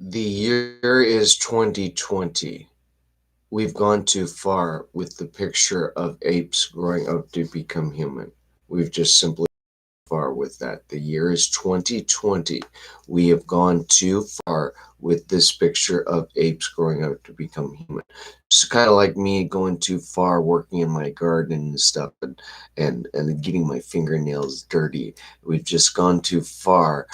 The year is 2020. We've gone too far with the picture of apes growing up to become human. We've just simply far with that. The year is 2020. We have gone too far with this picture of apes growing up to become human. It's kind of like me going too far working in my garden and stuff and getting my fingernails dirty. We've just gone too far.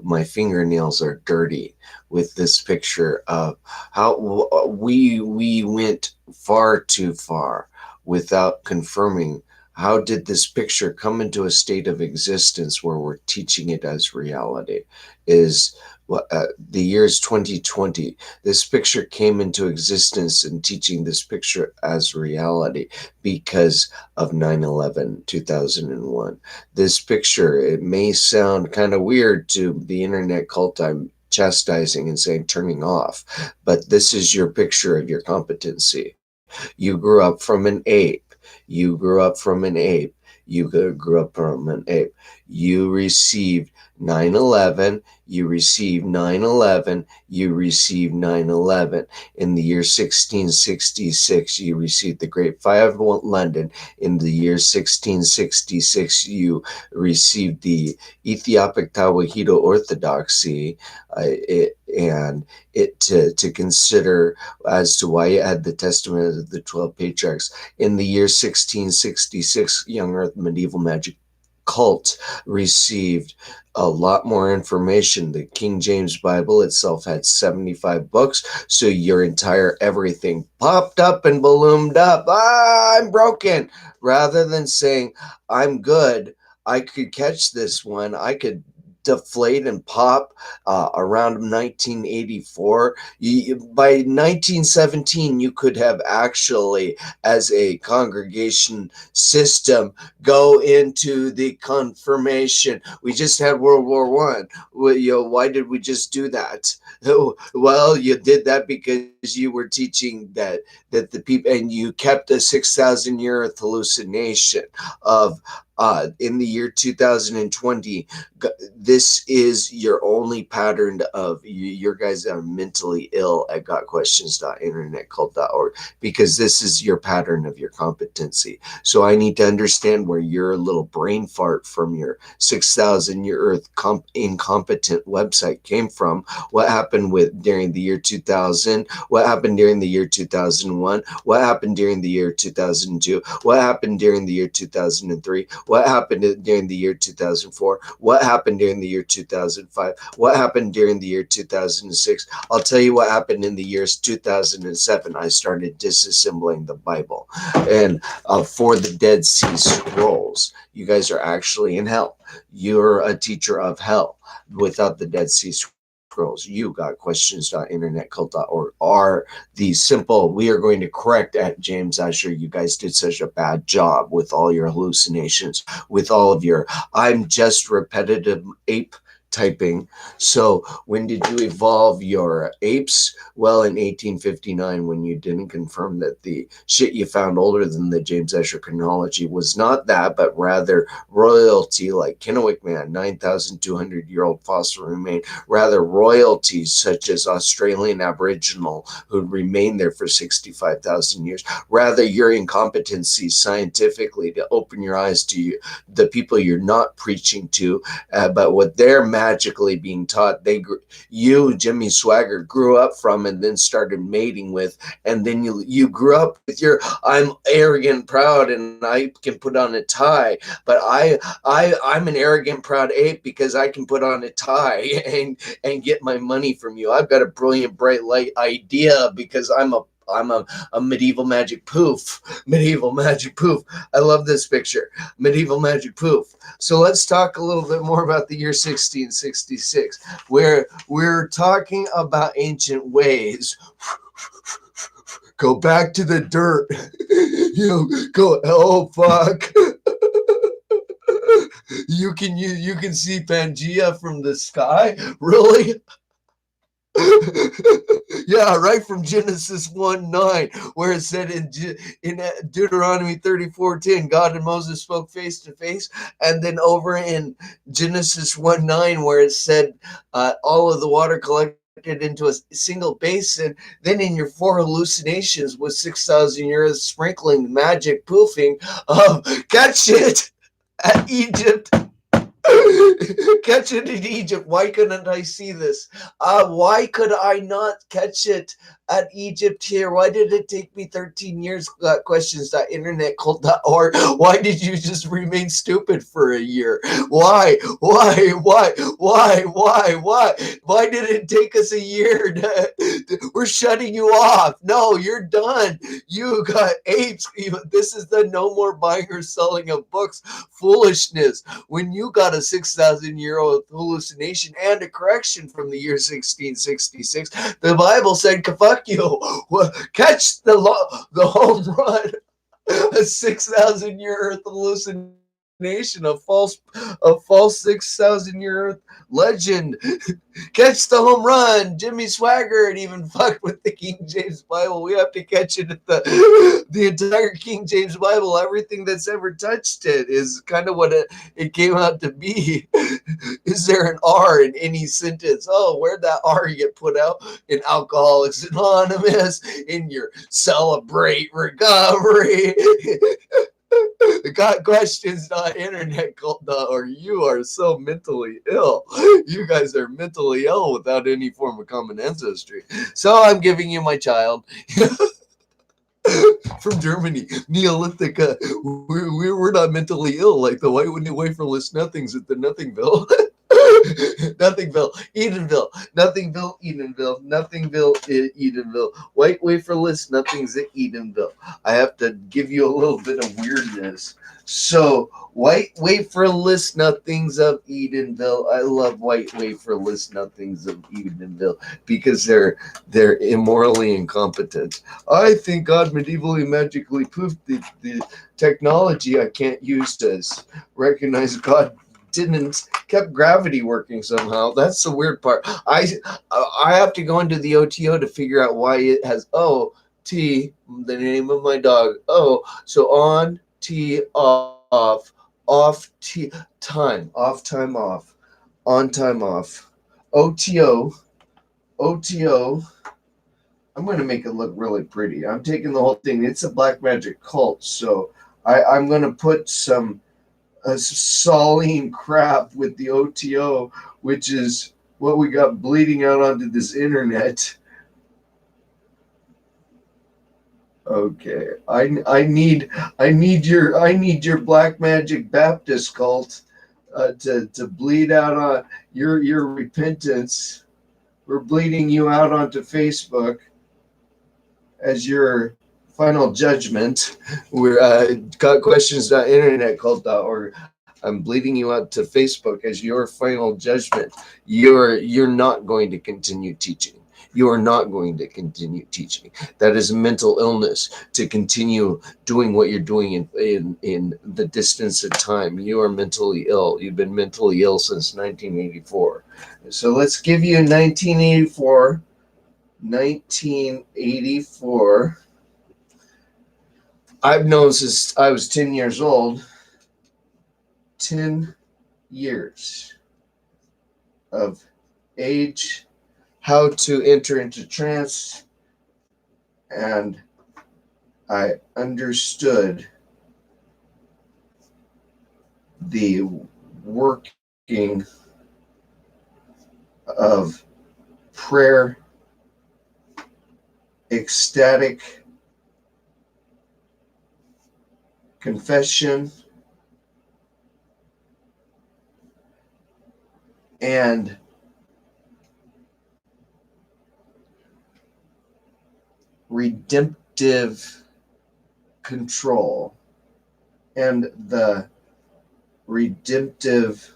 My fingernails are dirty with this picture of how we went far too far without confirming how did this picture come into a state of existence where we're teaching it as reality? Is the year is 2020. This picture came into existence and teaching this picture as reality because of 9/11, 2001. This picture, it may sound kind of weird to the internet cult I'm chastising and saying turning off, but this is your picture of your competency. You grew up from an ape. You grew up from an ape. You grew up from an ape. You received 9/11. You received 9/11. You received 9/11. In the year 1666, you received the Great Fire of London. In the year 1666, you received the Ethiopic Tawahedo Orthodoxy. And to consider as to why it had the Testament of the 12 Patriarchs. In the year 1666, Young Earth Medieval Magic Cult received a lot more information. The King James Bible itself had 75 books, so your entire everything popped up and ballooned up. I'm broken. Rather than saying, I'm good, I could catch this one, I could deflate and pop around 1984. By 1917, you could have actually, as a congregation system, go into the confirmation. We just had World War One. Why did we just do that? Well, you did that because you were teaching that the people, and you kept a 6,000-year hallucination of in the year 2020. This is your only pattern of your guys are mentally ill at gotquestions.internetcult.org, because this is your pattern of your competency. So I need to understand where your little brain fart from your 6,000-year earth incompetent website came from. What happened with during the year 2000? What happened during the year 2001? What happened during the year 2002? What happened during the year 2003? What happened during the year 2004? What happened during the year 2005? What happened during the year 2006? I'll tell you what happened in the years 2007. I started disassembling the Bible. And for the Dead Sea Scrolls, you guys are actually in hell. You're a teacher of hell without the Dead Sea Scrolls. You got questions.internetcult.org are the simple, we are going to correct at James Asher. You guys did such a bad job with all your hallucinations, with all of your I'm just repetitive ape typing. So when did you evolve your apes? Well, in 1859, when you didn't confirm that the shit you found older than the James Escher chronology was not that, but rather royalty like Kennewick Man, 9,200-year-old fossil remain, rather royalties such as Australian Aboriginal who remained there for 65,000 years, rather your incompetency scientifically to open your eyes to the people you're not preaching to, but what they're magically being taught. You, Jimmy Swagger, grew up from and then started mating with, and then you grew up with your I'm arrogant, proud, and I can put on a tie. But I'm an arrogant, proud ape because I can put on a tie and get my money from you. I've got a brilliant, bright light idea because I'm a medieval magic poof. Medieval magic poof. I love this picture. Medieval magic poof. So let's talk a little bit more about the year 1666, where we're talking about ancient ways. Go back to the dirt. Go. Oh fuck. You can see Pangea from the sky. Really? Yeah, right from Genesis 1:9, where it said in Deuteronomy 34:10, God and Moses spoke face to face, and then over in Genesis 1:9, where it said all of the water collected into a single basin. Then in your four hallucinations with 6,000 years sprinkling, magic, poofing, catch it at Egypt. Catch it in Egypt. Why couldn't I see this? Why could I not catch it at Egypt here? Why did it take me 13 years? Questions.internet.cult.org. Why did you just remain stupid for a year? Why? Why did it take us a year? We're shutting you off. No, you're done. You got apes. This is the no more buying or selling of books foolishness. When you got a 6,000-year-old hallucination and a correction from the year 1666, the Bible said, fuck you, catch the home run. A 6,000-year Earth hallucination, a false 6,000-year Earth legend. Catch the home run. Jimmy Swaggart even fucked with the King James Bible. We have to catch it at the entire King James Bible. Everything that's ever touched it is kind of what it came out to be. Is there an R in any sentence? Oh, where'd that R get put out? In Alcoholics Anonymous, in your Celebrate Recovery. Got questions.internet.org. You are so mentally ill. You guys are mentally ill without any form of common ancestry. So I'm giving you my child. From Germany, Neolithic. We're not mentally ill like the white waferless nothings at the Nothingville. Nothingville, Edenville, Edenville. White waferless nothings at Edenville. I have to give you a little bit of weirdness. So, white waferless nothings of Edenville. I love white waferless nothings of Edenville because they're immorally incompetent. I think God medievally magically poofed the technology I can't use to recognize God didn't kept gravity working somehow. That's the weird part. I have to go into the OTO to figure out why it has OT, the name of my dog. Oh, so on T off T time off, on time off. OTO. I'm going to make it look really pretty. I'm taking the whole thing. It's a black magic cult, so I'm going to put some saline crap with the OTO, which is what we got bleeding out onto this internet. Okay, I need your black magic Baptist cult to bleed out on your repentance. We're bleeding you out onto Facebook as your final judgment. We're got questions.internet.cult.org. I'm bleeding you out to Facebook as your final judgment. You're not going to continue teaching. You are not going to continue teaching. That is mental illness to continue doing what you're doing in the distance of time. You are mentally ill. You've been mentally ill since 1984. So let's give you 1984. 1984. I've known since I was 10 years old. 10 years of age, how to enter into trance, and I understood the working of prayer, ecstatic confession, and redemptive control, and the redemptive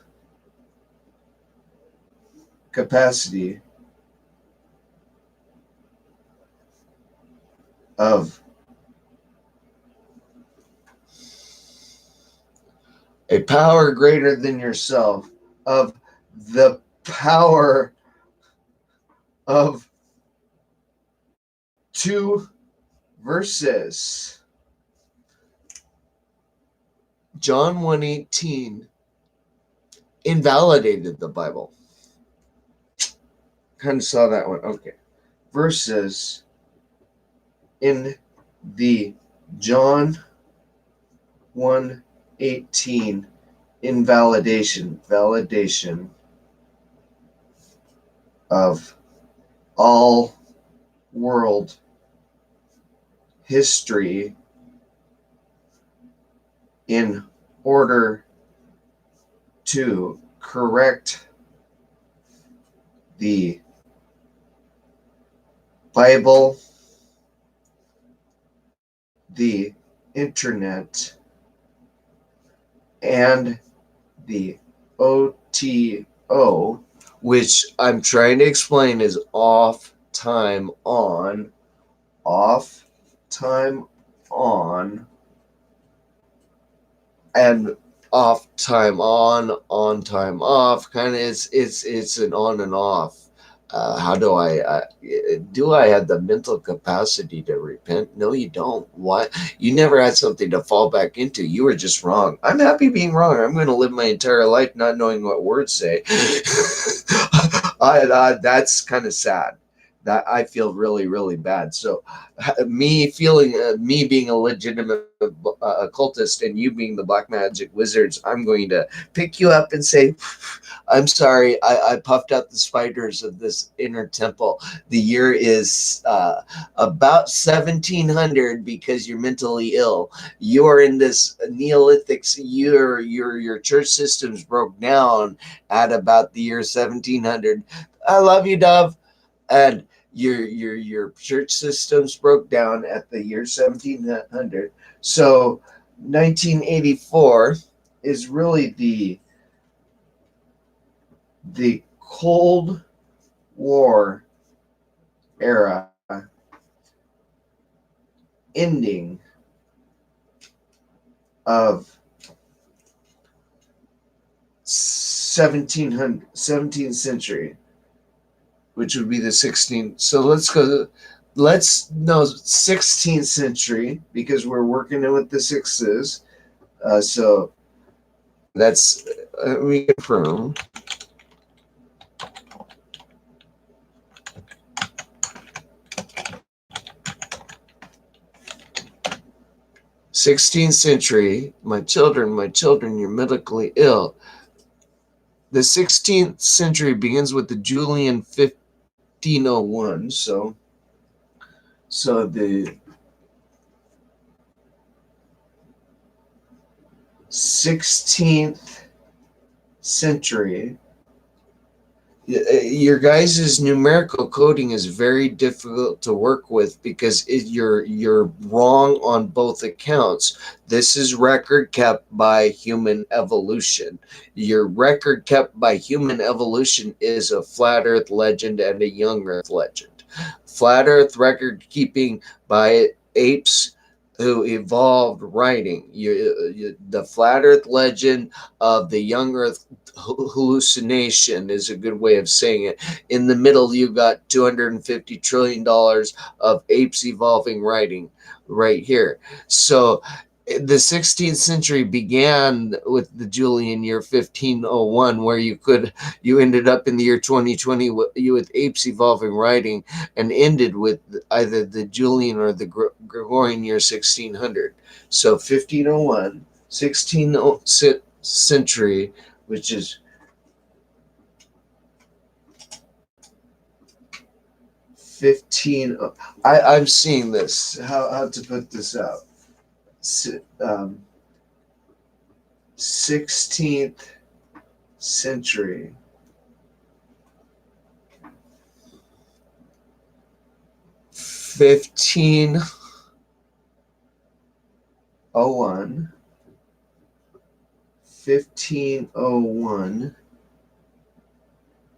capacity of a power greater than yourself, of the power of two verses. John 1:18 invalidated the Bible. kind of saw that one. Okay. Versus in the John 1:18 validation of all world history in order to correct the Bible, the internet, and the OTO, which I'm trying to explain is off, time, on, off, time, on, and off, time, on, time, off. Kind of, it's an on and off. How do I have the mental capacity to repent? No, you don't. What? You never had something to fall back into. You were just wrong. I'm happy being wrong. I'm going to live my entire life not knowing what words say. That's kind of sad. That I feel really, really bad. So, me being a legitimate occultist and you being the black magic wizards, I'm going to pick you up and say, I'm sorry, I puffed out the spiders of this inner temple. The year is about 1700 because you're mentally ill. You're in this Neolithic. Your church systems broke down at about the year 1700. I love you, Dove. And your church systems broke down at the year 1700. So 1984 is really the Cold War era ending of 17th century, which would be the 16th. So let's 16th century, because we're working with the sixes. So that's we confirm. 16th century, my children, you're medically ill. The 16th century begins with the Julian 1501. So the 16th century, your guys' numerical coding is very difficult to work with because you're wrong on both accounts. This is record kept by human evolution. Your record kept by human evolution is a flat earth legend and a young earth legend. Flat earth record keeping by apes who evolved writing. The flat earth legend of the young earth hallucination is a good way of saying it. In the middle, you got $250 trillion of apes evolving writing right here. So the 16th century began with the Julian year 1501, where you ended up in the year 2020 with apes evolving writing, and ended with either the Julian or the Gregorian year 1600. So 1501, 16th century, which is 15. I'm seeing this. How to put this out? 16th century. 1501. 1501.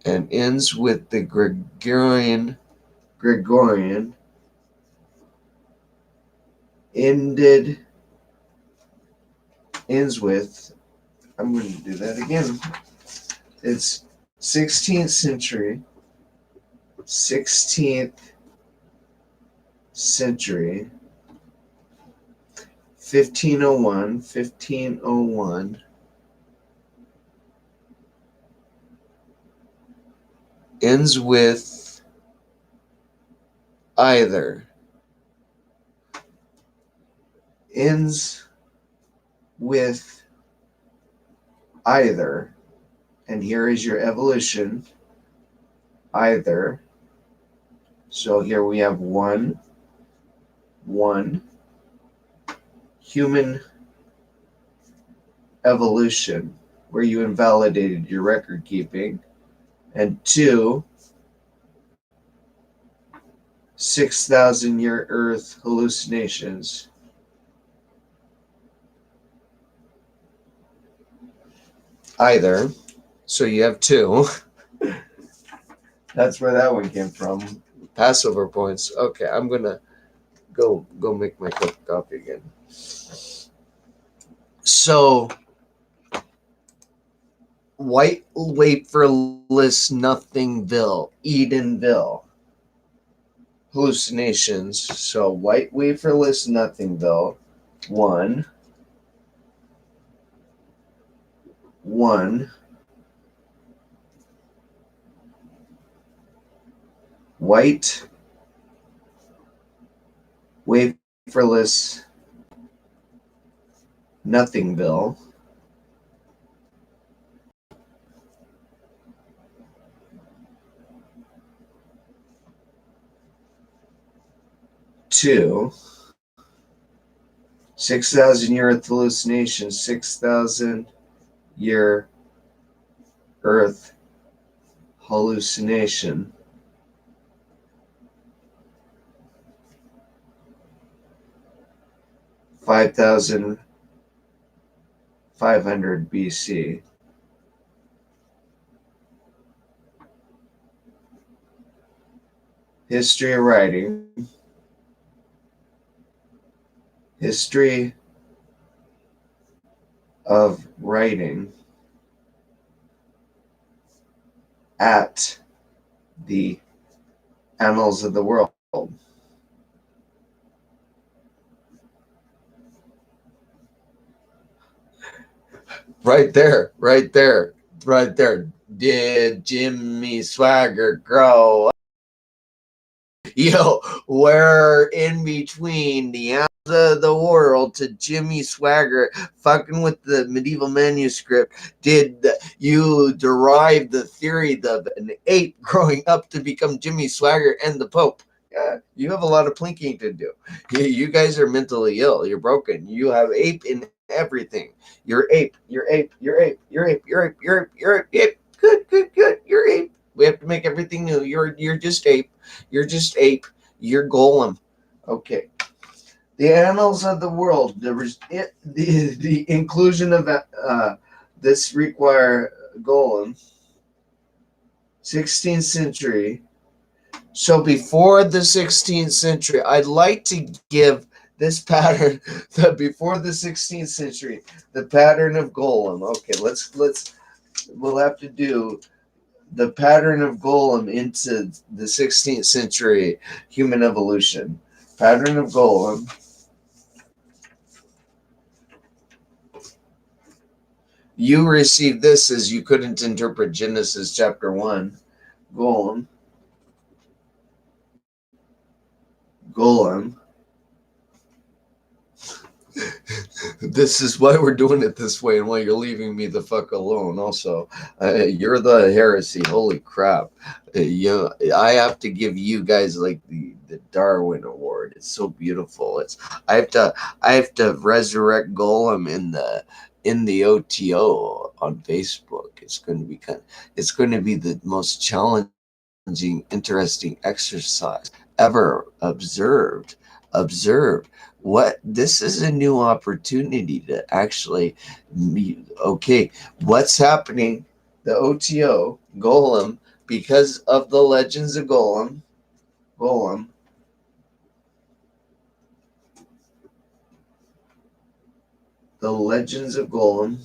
And ends with the Gregorian ends with, I'm going to do that again. It's 16th century. 16th century. 1501. 1501. Ends with either ends with either, and here is your evolution, either. So here we have one, human evolution, where you invalidated your record keeping, and two, 6,000 year Earth hallucinations. Either. So you have two. That's where that one came from. Passover points. Okay, I'm gonna go make my cup of coffee again. So white waferless nothingville, Edenville. Hallucinations. So white waferless nothingville. One. White waferless nothingville. Two. 6,000 year Earth hallucination. 6,000 year Earth hallucination. 5,500 BC. History of writing. History of writing at the annals of the world. Right there. Did Jimmy Swagger grow up? We're in between the annals of the world to Jimmy Swagger fucking with the medieval manuscript. Did you derive the theory of an ape growing up to become Jimmy Swagger and the Pope? Yeah, you have a lot of plinking to do. You guys are mentally ill. You're broken. You have ape in everything. You're ape. You're ape. You're ape. You're ape. You're ape. You're ape. You're ape. Good. You're ape. We have to make everything new. You're just ape. You're just ape. You're golem. Okay. The annals of the world. The inclusion of this require golem. 16th century. So before the 16th century, I'd like to give this pattern before the 16th century, the pattern of golem. Okay, we'll have to do the pattern of golem into the 16th century human evolution. Pattern of golem. You received this as you couldn't interpret Genesis chapter 1. Golem. This is why we're doing it this way and why you're leaving me the fuck alone. Also, you're the heresy. Holy crap. I have to give you guys like the Darwin Award. It's so beautiful. I have to resurrect Golem in the OTO on Facebook. It's going to be the most challenging, interesting exercise ever observed. What this is a new opportunity to actually meet. Okay, what's happening? The OTO Golem, because of the legends of Golem, the legends of Golem.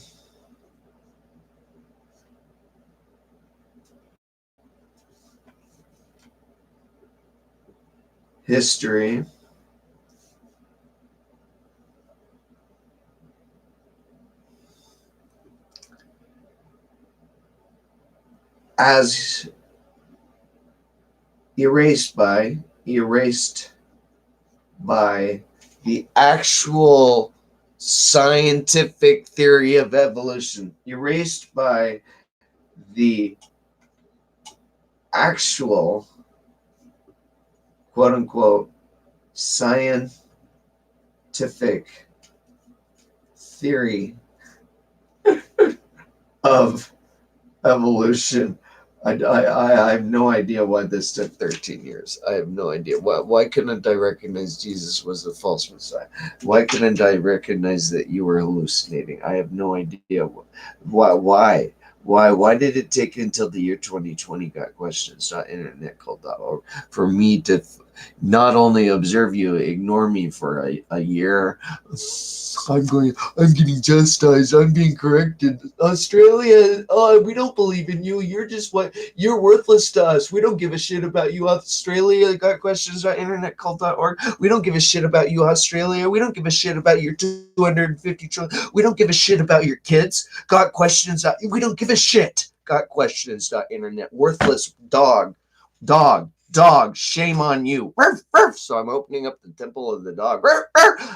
History as erased by erased by the actual scientific theory of evolution, erased by the actual quote unquote scientific theory of evolution. I have no idea why this took 13 years. I have no idea. Why couldn't I recognize Jesus was a false Messiah? Why couldn't I recognize that you were hallucinating? I have no idea. Why did it take until the year 2020 got questions.internetcult.org for me to not only observe you, ignore me for a year? I'm getting chastised. I'm being corrected. Australia, we don't believe in you. You're worthless to us. We don't give a shit about you, Australia. Got questions.internetcult.org. We don't give a shit about you, Australia. We don't give a shit about your 250 trillion. We don't give a shit about your kids. Got questions. We don't give a shit. Got questions.internet. Worthless dog. Dog, shame on you. So I'm opening up the temple of the dog.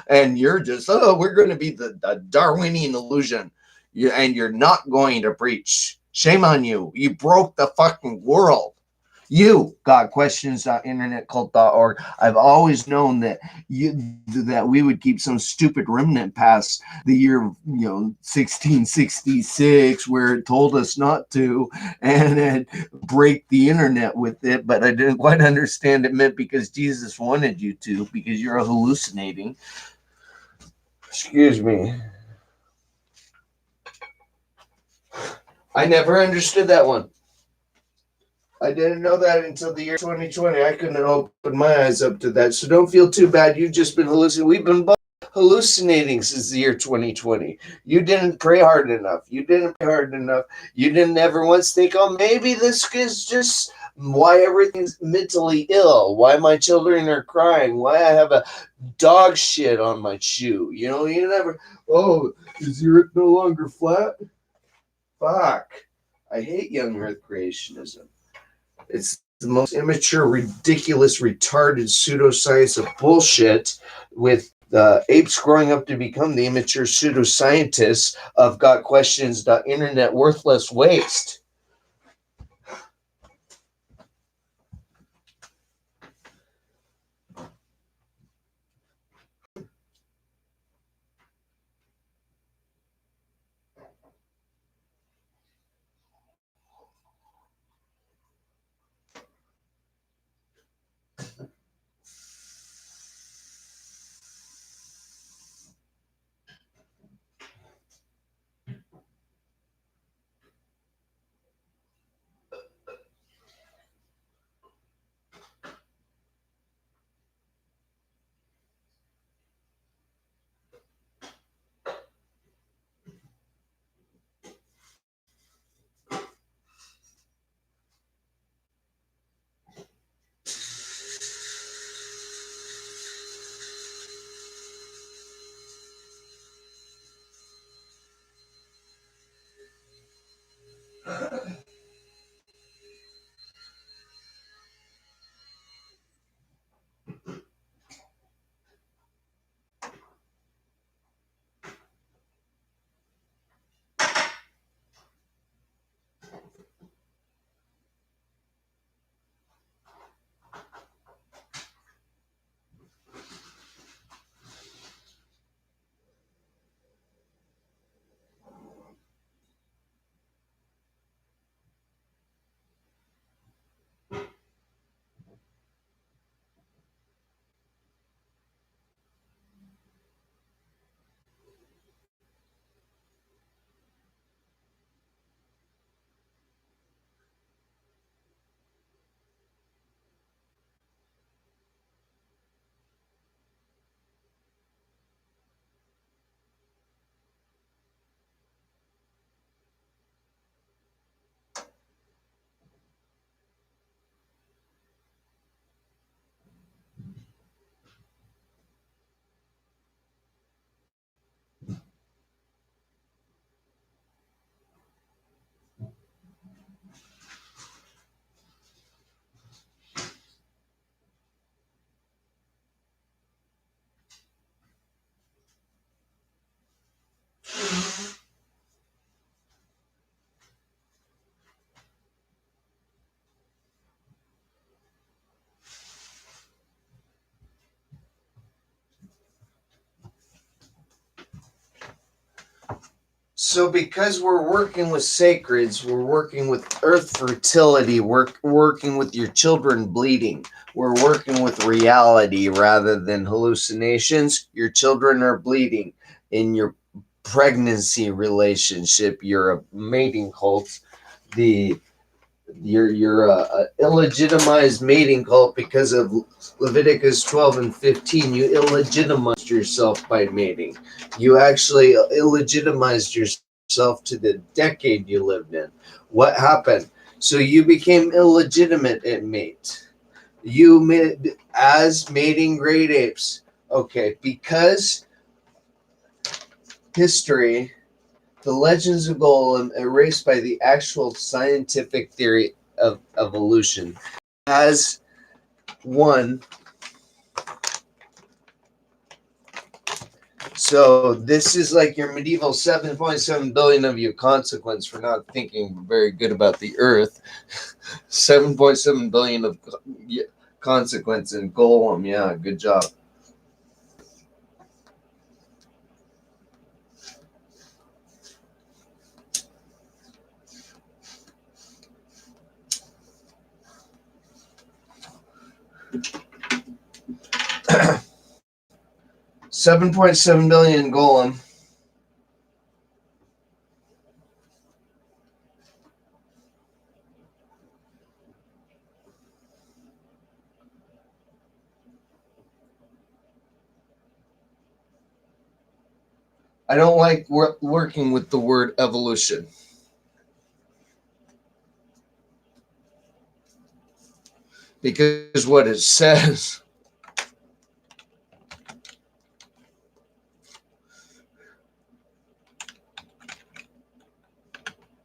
And you're just, we're going to be the Darwinian illusion. And you're not going to preach. Shame on you. You broke the fucking world. You got questions.internetcult.org. I've always known that we would keep some stupid remnant past the year 1666, where it told us not to, and break the internet with it. But I didn't quite understand it meant because Jesus wanted you to, because you're hallucinating. Excuse me. I never understood that one. I didn't know that until the year 2020. I couldn't open my eyes up to that. So don't feel too bad. You've just been hallucinating. We've been hallucinating since the year 2020. You didn't pray hard enough. You didn't ever once think, oh, maybe this is just why everything's mentally ill, why my children are crying, why I have a dog shit on my shoe. You never, oh, is the earth no longer flat? Fuck. I hate young earth creationism. It's the most immature, ridiculous, retarded pseudoscience of bullshit, with apes growing up to become the immature pseudoscientists of got questions.internet worthless waste. So because we're working with sacreds, we're working with earth fertility, we're working with your children bleeding. We're working with reality rather than hallucinations. Your children are bleeding. In your pregnancy relationship, you're a mating cult. The you're a illegitimized mating cult because of Leviticus 12 and 15. You illegitimized yourself by mating. You actually illegitimized yourself to the decade you lived in. What happened? So you became illegitimate at mate. You made as mating great apes. Okay, because history, the legends of Golem erased by the actual scientific theory of evolution has one. So this is like your medieval 7.7 billion of your consequence for not thinking very good about the earth. 7.7 billion of consequence in Golem. Yeah, good job. $7.7 billion Golem. I don't like working with the word evolution because what it says